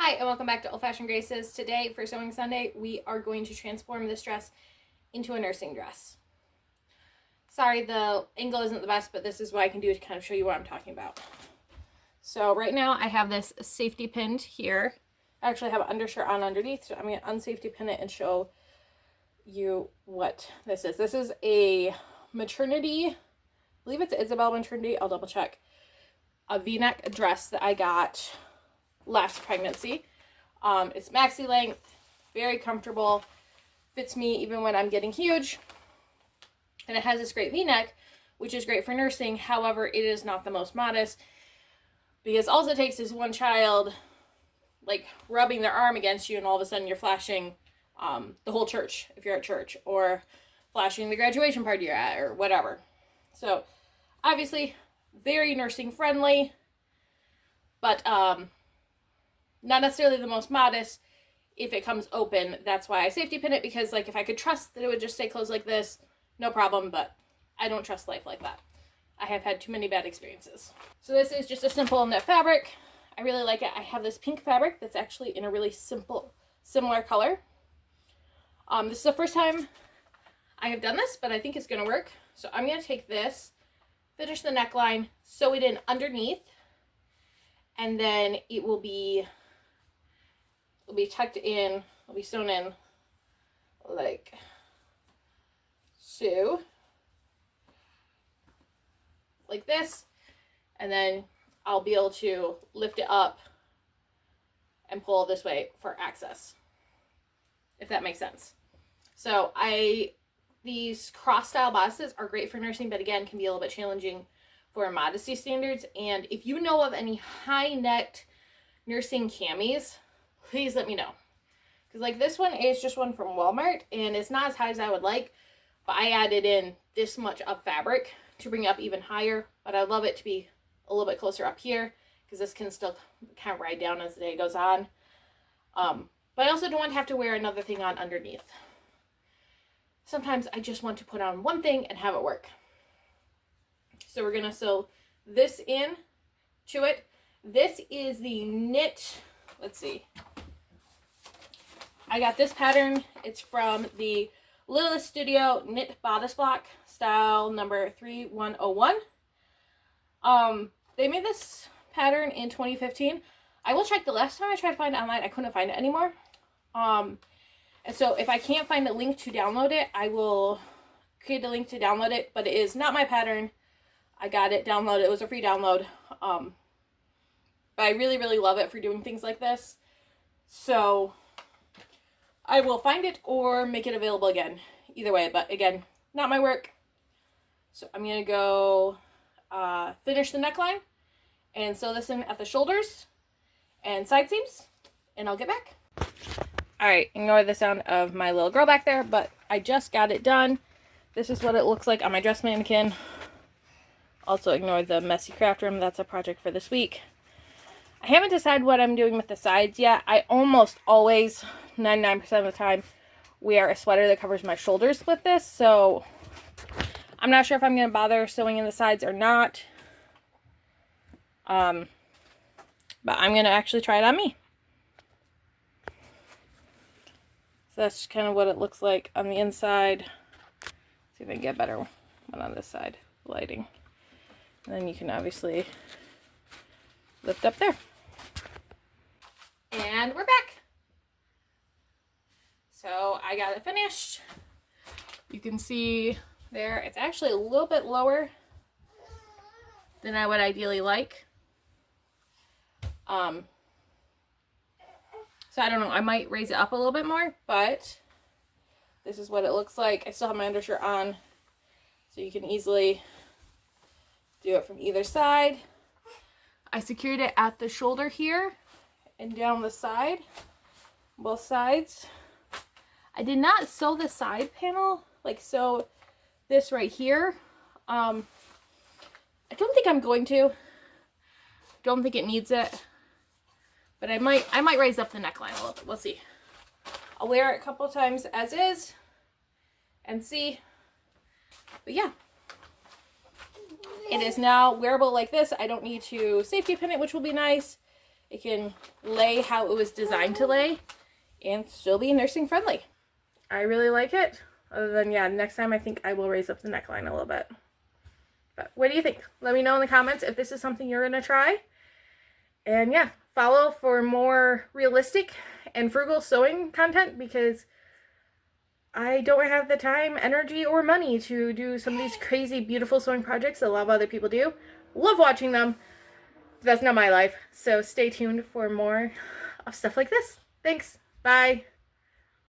Hi, and welcome back to Old Fashioned Graces. Today, for Sewing Sunday, we are going to transform this dress into a nursing dress. Sorry, the angle isn't the best, but this is what I can do to kind of show you what I'm talking about. So right now, I have this safety pinned here. I actually have an undershirt on underneath, so I'm going to unsafety pin it and show you what this is. This is a maternity, I believe it's Isabel maternity, I'll double check, a V-neck dress that I got last pregnancy. It's maxi length, very comfortable, fits me even when I'm getting huge, and it has this great V-neck, which is great for nursing. However, it is not the most modest, because all it takes is one child like rubbing their arm against you and all of a sudden you're flashing the whole church if you're at church, or flashing the graduation party you're at, or whatever. So obviously very nursing friendly, but not necessarily the most modest if it comes open. That's why I safety pin it, because like if I could trust that it would just stay closed like this, no problem, but I don't trust life like that. I have had too many bad experiences. So this is just a simple knit fabric. I really like it. I have this pink fabric that's actually in a really simple, similar color. This is the first time I have done this, but I think it's going to work. So I'm going to take this, finish the neckline, sew it in underneath, and then it will be tucked in, it'll be sewn in like so, like this, and then I'll be able to lift it up and pull this way for access, if that makes sense. So these cross style bodices are great for nursing, but again can be a little bit challenging for modesty standards. And if you know of any high necked nursing camis, please let me know, because like this one is just one from Walmart and it's not as high as I would like, but I added in this much of fabric to bring it up even higher. But I'd love it to be a little bit closer up here, because this can still kind of ride down as the day goes on. But I also don't want to have to wear another thing on underneath. Sometimes I just want to put on one thing and have it work. So we're going to sew this in to it. This is the knit, let's see. I got this pattern. It's from the Littlest Studio Knit Bodice Block, style number 3101. They made this pattern in 2015. I will check. The last time I tried to find it online, I couldn't find it anymore. And so if I can't find a link to download it, I will create a link to download it, but it is not my pattern. I got it downloaded. It was a free download. But I really, really love it for doing things like this. So I will find it or make it available again. Either way, but again, not my work. So I'm going to go finish the neckline and sew this in at the shoulders and side seams, and I'll get back. Alright, ignore the sound of my little girl back there, but I just got it done. This is what it looks like on my dress mannequin. Also ignore the messy craft room. That's a project for this week. I haven't decided what I'm doing with the sides yet. I almost always, 99% of the time, wear a sweater that covers my shoulders with this, so I'm not sure if I'm going to bother sewing in the sides or not. But I'm going to actually try it on me. So that's kind of what it looks like on the inside. See if I can get a better one on this side, lighting. And then you can obviously lift up there. And we're back. So I got it finished. You can see there, it's actually a little bit lower than I would ideally like. So I don't know, I might raise it up a little bit more, but this is what it looks like. I still have my undershirt on, so you can easily do it from either side. I secured it at the shoulder here and down the side, both sides. I did not sew the side panel, like sew this right here. I don't think I'm going to. Don't think it needs it. But I might raise up the neckline a little bit. We'll see. I'll wear it a couple times as is and see. But yeah. It is now wearable like this. I don't need to safety pin it, which will be nice. It can lay how it was designed to lay and still be nursing friendly. I really like it. Other than, yeah, next time I think I will raise up the neckline a little bit. But what do you think? Let me know in the comments if this is something you're going to try. And yeah, follow for more realistic and frugal sewing content, because I don't have the time, energy, or money to do some of these crazy, beautiful sewing projects that a lot of other people do. Love watching them. That's not my life. So stay tuned for more of stuff like this. Thanks. Bye.